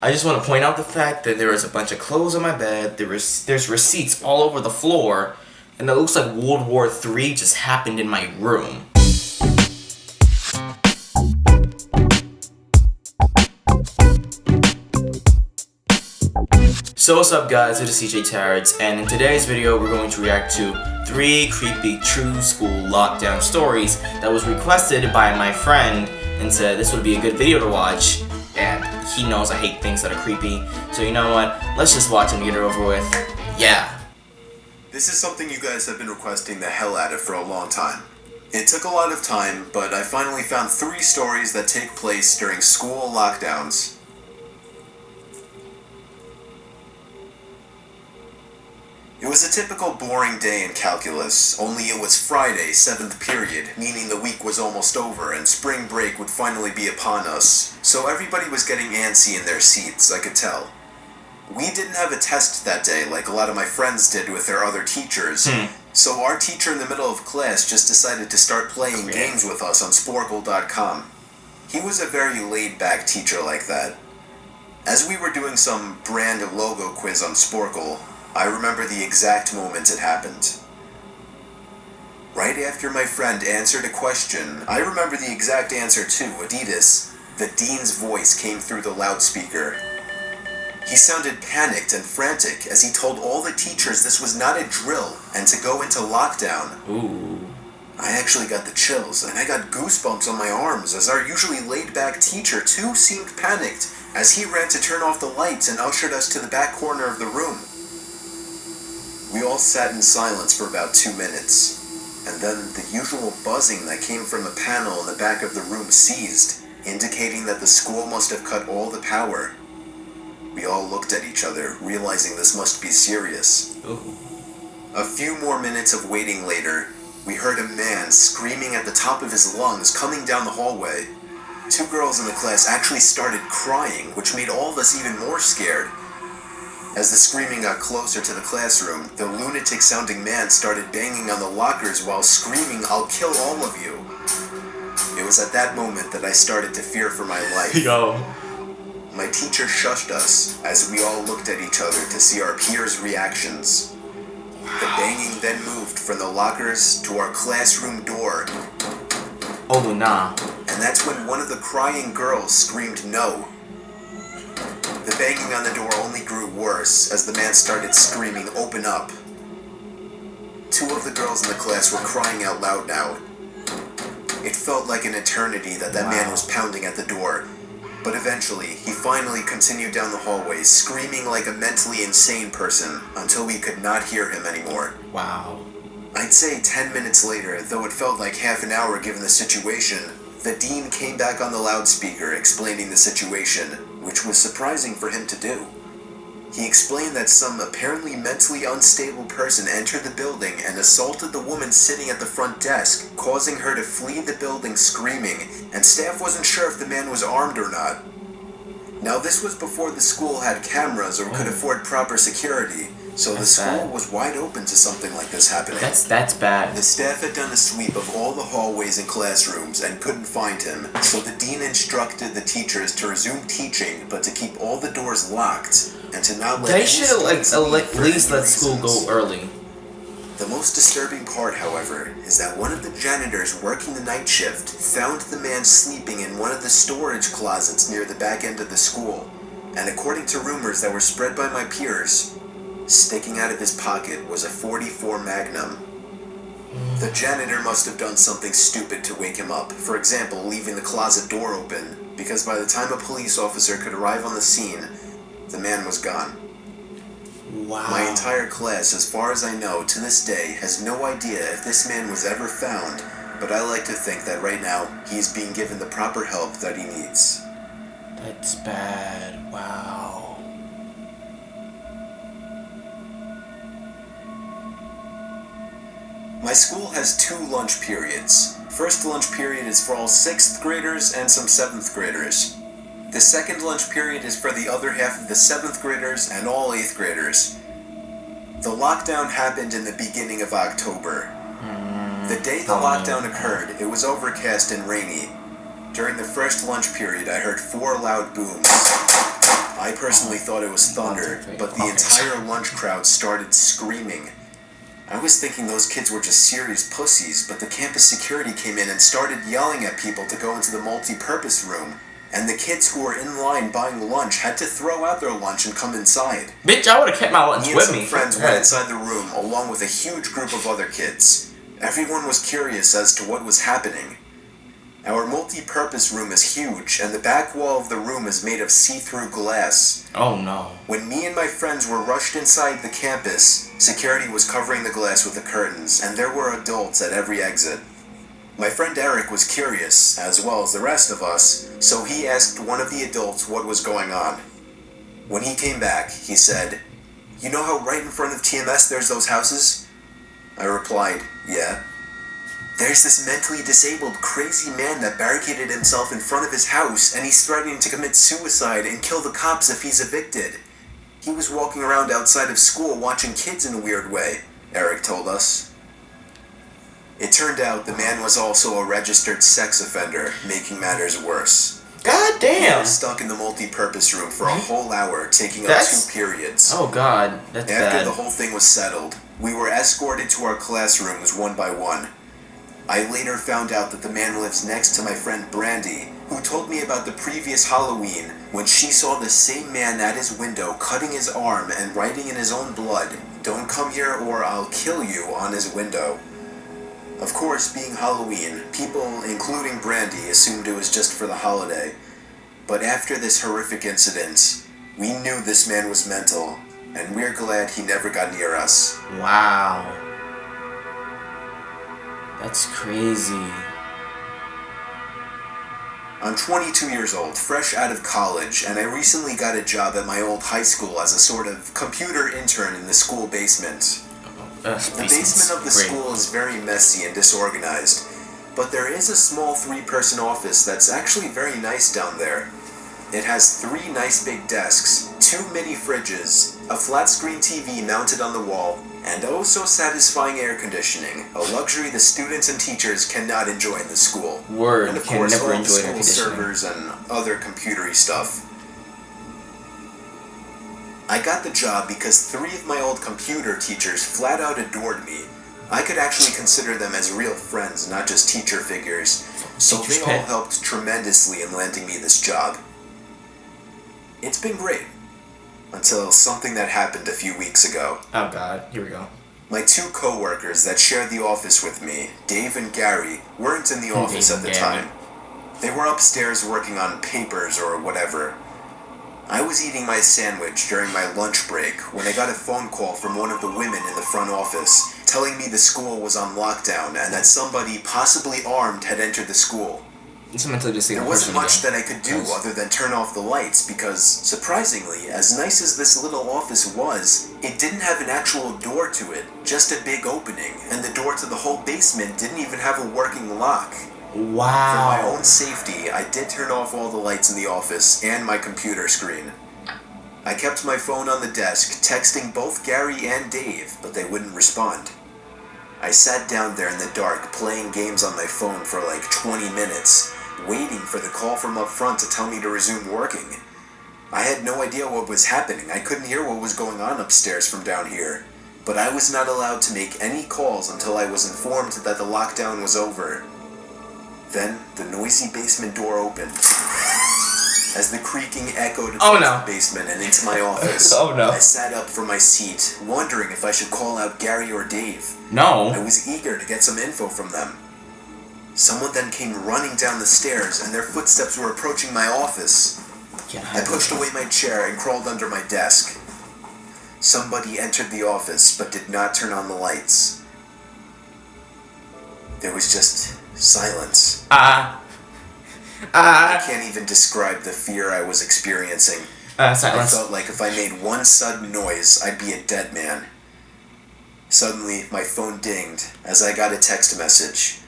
I just want to point out the fact that there is a bunch of clothes on my bed. There's receipts all over the floor, and it looks like World War III just happened in my room. So what's up guys, it is CJ Tarrats, and in today's video we're going to react to 3 creepy true school lockdown stories that was requested by my friend and said this would be a good video to watch, and he knows I hate things that are creepy, so you know what, let's just watch and get it over with. Yeah. This is something you guys have been requesting the hell out of for a long time. It took a lot of time, but I finally found 3 stories that take place during school lockdowns. It was a typical boring day in calculus, only it was Friday, 7th period, meaning the week was almost over and spring break would finally be upon us, so everybody was getting antsy in their seats, I could tell. We didn't have a test that day like a lot of my friends did with their other teachers, so our teacher in the middle of class just decided to start playing games with us on Sporcle.com. He was a very laid-back teacher like that. As we were doing some brand logo quiz on Sporcle, I remember the exact moment it happened. Right after my friend answered a question, I remember the exact answer too, Adidas. The dean's voice came through the loudspeaker. He sounded panicked and frantic as he told all the teachers this was not a drill and to go into lockdown. Ooh. I actually got the chills and I got goosebumps on my arms as our usually laid-back teacher too seemed panicked as he ran to turn off the lights and ushered us to the back corner of the room. We all sat in silence for about 2 minutes, and then the usual buzzing that came from a panel in the back of the room ceased, indicating that the school must have cut all the power. We all looked at each other, realizing this must be serious. Ooh. A few more minutes of waiting later, we heard a man screaming at the top of his lungs coming down the hallway. 2 girls in the class actually started crying, which made all of us even more scared. As the screaming got closer to the classroom, the lunatic-sounding man started banging on the lockers while screaming, "I'll kill all of you." It was at that moment that I started to fear for my life. Yo. My teacher shushed us as we all looked at each other to see our peers' reactions. The banging then moved from the lockers to our classroom door. Oh nah. And that's when one of the crying girls screamed no. The banging on the door only grew worse as the man started screaming, "Open up." 2 of the girls in the class were crying out loud now. It felt like an eternity that man was pounding at the door, but eventually he finally continued down the hallway, screaming like a mentally insane person until we could not hear him anymore. Wow. I'd say 10 minutes later, though it felt like half an hour given the situation, the dean came back on the loudspeaker explaining the situation, which was surprising for him to do. He explained that some apparently mentally unstable person entered the building and assaulted the woman sitting at the front desk, causing her to flee the building screaming, and staff wasn't sure if the man was armed or not. Now this was before the school had cameras or could afford proper security, so the school was wide open to something like this happening. That's bad. The staff had done a sweep of all the hallways and classrooms and couldn't find him, so the dean instructed the teachers to resume teaching, but to keep all the doors locked and to not let They should at least let school go early. The most disturbing part, however, is that one of the janitors working the night shift found the man sleeping in one of the storage closets near the back end of the school, and according to rumors that were spread by my peers, sticking out of his pocket was a .44 Magnum. The janitor must have done something stupid to wake him up, for example, leaving the closet door open, because by the time a police officer could arrive on the scene, the man was gone. Wow. My entire class, as far as I know, to this day, has no idea if this man was ever found, but I like to think that right now, he's being given the proper help that he needs. That's bad. Wow. My school has 2 lunch periods. First lunch period is for all 6th graders and some 7th graders. The second lunch period is for the other half of the 7th graders and all 8th graders. The lockdown happened in the beginning of October. The day the lockdown occurred, it was overcast and rainy. During the first lunch period, I heard 4 loud booms. I personally thought it was thunder, but the entire lunch crowd started screaming. I was thinking those kids were just serious pussies, but the campus security came in and started yelling at people to go into the multi-purpose room. And the kids who were in line buying lunch had to throw out their lunch and come inside. Bitch, I would have kept my lunch with me. Me and some friends went inside the room along with a huge group of other kids. Everyone was curious as to what was happening. Our multi-purpose room is huge, and the back wall of the room is made of see-through glass. Oh no. When me and my friends were rushed inside the campus, security was covering the glass with the curtains, and there were adults at every exit. My friend Eric was curious, as well as the rest of us, so he asked one of the adults what was going on. When he came back, he said, "You know how right in front of TMS there's those houses?" I replied, "Yeah." "There's this mentally disabled, crazy man that barricaded himself in front of his house, and he's threatening to commit suicide and kill the cops if he's evicted. He was walking around outside of school watching kids in a weird way," Eric told us. It turned out the man was also a registered sex offender, making matters worse. God He damn! was stuck in the multi-purpose room for a whole hour, taking up 2 periods. Oh god, that's After bad. the whole thing was settled, we were escorted to our classrooms one by one. I later found out that the man lives next to my friend Brandy, who told me about the previous Halloween when she saw the same man at his window cutting his arm and writing in his own blood, "Don't come here or I'll kill you," on his window. Of course, being Halloween, people, including Brandy, assumed it was just for the holiday. But after this horrific incident, we knew this man was mental, and we're glad he never got near us. Wow. That's crazy. I'm 22 years old, fresh out of college, and I recently got a job at my old high school as a sort of computer intern in the school basement. The basement of the school is very messy and disorganized, but there is a small 3-person office that's actually very nice down there. It has 3 nice big desks, 2 mini fridges, a flat screen TV mounted on the wall, and oh so satisfying air conditioning, a luxury the students and teachers cannot enjoy in the school. Word, And of can course never all the enjoy air school conditioning. servers and other computery stuff. I got the job because 3 of my old computer teachers flat out adored me. I could actually consider them as real friends, not just teacher figures. So Teacher's they pet. all helped tremendously in landing me this job. It's been great. Until something that happened a few weeks ago. Oh god, here we go. My 2 co-workers that shared the office with me, Dave and Gary, weren't in the office Dave at the and Gary. time. They were upstairs working on papers or whatever. I was eating my sandwich during my lunch break when I got a phone call from one of the women in the front office telling me the school was on lockdown and that somebody, possibly armed, had entered the school. It's a mentally There disabled wasn't person much again. that I could do Yes. other than turn off the lights because, surprisingly, as nice as this little office was, it didn't have an actual door to it, just a big opening, and the door to the whole basement didn't even have a working lock. For my Wow. own safety, I did turn off all the lights in the office and my computer screen. I kept my phone on the desk, texting both Gary and Dave, but they wouldn't respond. I sat down there in the dark, playing games on my phone for like 20 minutes, waiting for the call from up front to tell me to resume working. I had no idea what was happening. I couldn't hear what was going on upstairs from down here. But I was not allowed to make any calls until I was informed that the lockdown was over. Then, the noisy basement door opened. As the creaking echoed across the basement and into my office, Oh, no. I sat up from my seat, wondering if I should call out Gary or Dave. I No. was eager to get some info from them. Someone then came running down the stairs, and their footsteps were approaching my office. I pushed away my chair and crawled under my desk. Somebody entered the office, but did not turn on the lights. There was just silence. I can't even describe the fear I was experiencing. I Silence. felt like if I made one sudden noise, I'd be a dead man. Suddenly, my phone dinged as I got a text message.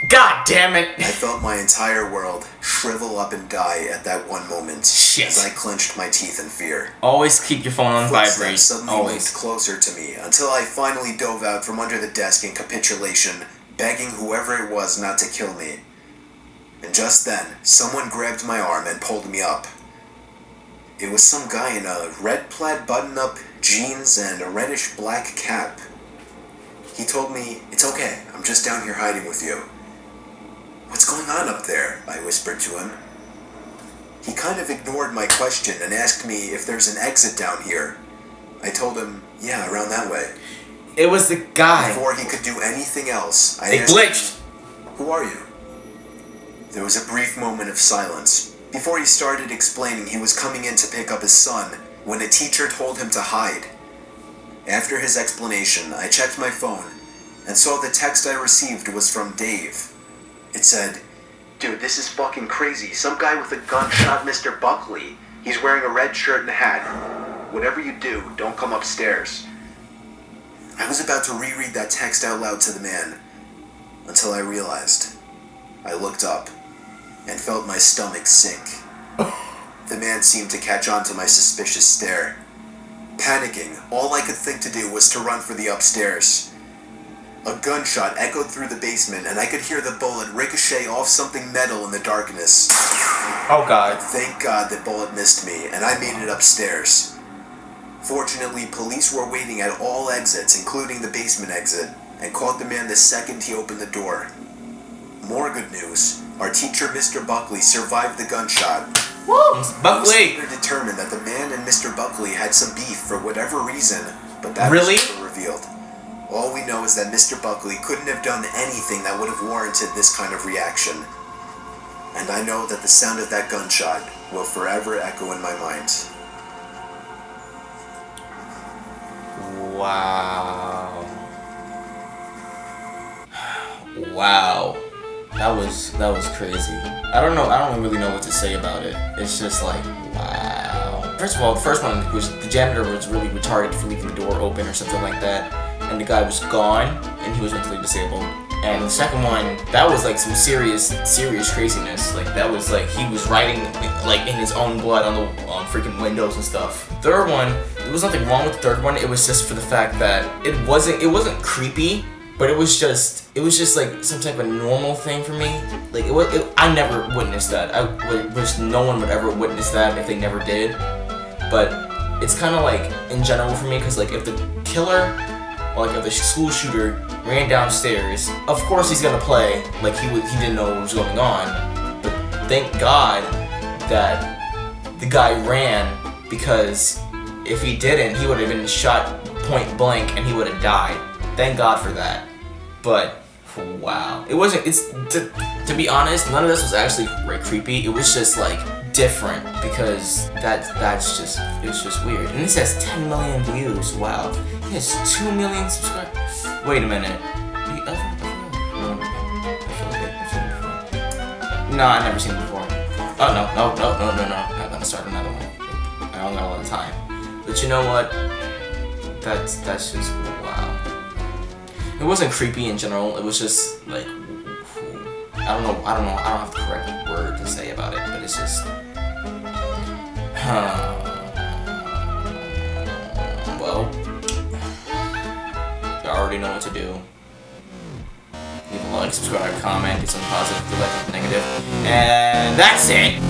God damn it! I felt my entire world shrivel up and die at that one moment Shit. as I clenched my teeth in fear. Always keep your phone on Footsteps vibrate. suddenly Always. moved closer to me until I finally dove out from under the desk in capitulation, begging whoever it was not to kill me. And just then, someone grabbed my arm and pulled me up. It was some guy in a red plaid button-up jeans and a reddish-black cap. He told me, "It's okay, I'm just down here hiding with you." "What's going on up there?" I whispered to him. He kind of ignored my question and asked me if there's an exit down here. I told him, "Yeah, around that way." It was the guy. Before he could do anything else, I They asked glitched. him, "Who are you?" There was a brief moment of silence. Before he started explaining he was coming in to pick up his son, when a teacher told him to hide. After his explanation, I checked my phone and saw the text I received was from Dave. It said, "Dude, this is fucking crazy. Some guy with a gun shot Mr. Buckley. He's wearing a red shirt and a hat. Whatever you do, don't come upstairs." I was about to reread that text out loud to the man, until I realized. I looked up and felt my stomach sink. The man seemed to catch on to my suspicious stare. Panicking, all I could think to do was to run for the upstairs. A gunshot echoed through the basement, and I could hear the bullet ricochet off something metal in the darkness. Oh God. Thank God the bullet missed me, and I made it upstairs. Fortunately, police were waiting at all exits, including the basement exit, and caught the man the second he opened the door. More good news. Our teacher, Mr. Buckley, survived the gunshot. Woo! Buckley! We were determined that the man and Mr. Buckley had some beef for whatever reason, but that Really? was never revealed. All we know is that Mr. Buckley couldn't have done anything that would have warranted this kind of reaction. And I know that the sound of that gunshot will forever echo in my mind. Wow. Wow. That was crazy. I don't really know what to say about it. It's just like, wow. First of all, the first one was the janitor was really retarded for leaving the door open or something like that. And the guy was gone and he was mentally disabled. And the second one, that was like some serious craziness. Like that was like he was writing like in his own blood on freaking windows and stuff. Third one, there was nothing wrong with the third one. It was just for the fact that it wasn't creepy, but it was just like some type of normal thing for me. Like I never witnessed that. I wish no one would ever witness that if they never did. But it's kind of like in general for me, because like if the killer, or like if the school shooter ran downstairs, of course he's gonna play like he didn't know what was going on. But thank God that the guy ran, because if he didn't, he would have been shot point blank and he would have died. Thank God for that. But wow, to be honest, none of this was actually like creepy. It was just like different, because it's just weird. And this has 10 million views. Wow, he has 2 million subscribers. Wait a minute. No, I've never seen it before. Oh no. I'm gonna start another one. I don't got a lot of time. But you know what? That's just wow. It wasn't creepy in general. It was just like, I don't know. I don't have the correct word to say about it, but it's just, well, you already know what to do. Leave a like, subscribe, comment, get some positive, do like, negative, and that's it.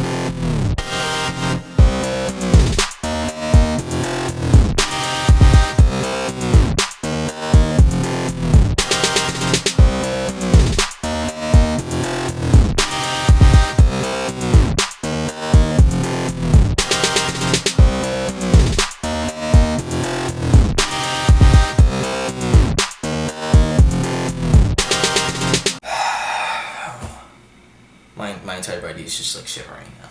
My entire body is just like shivering now.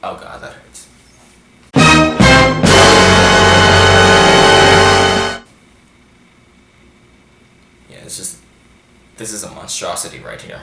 Oh God, that hurts. Yeah, this is a monstrosity right here.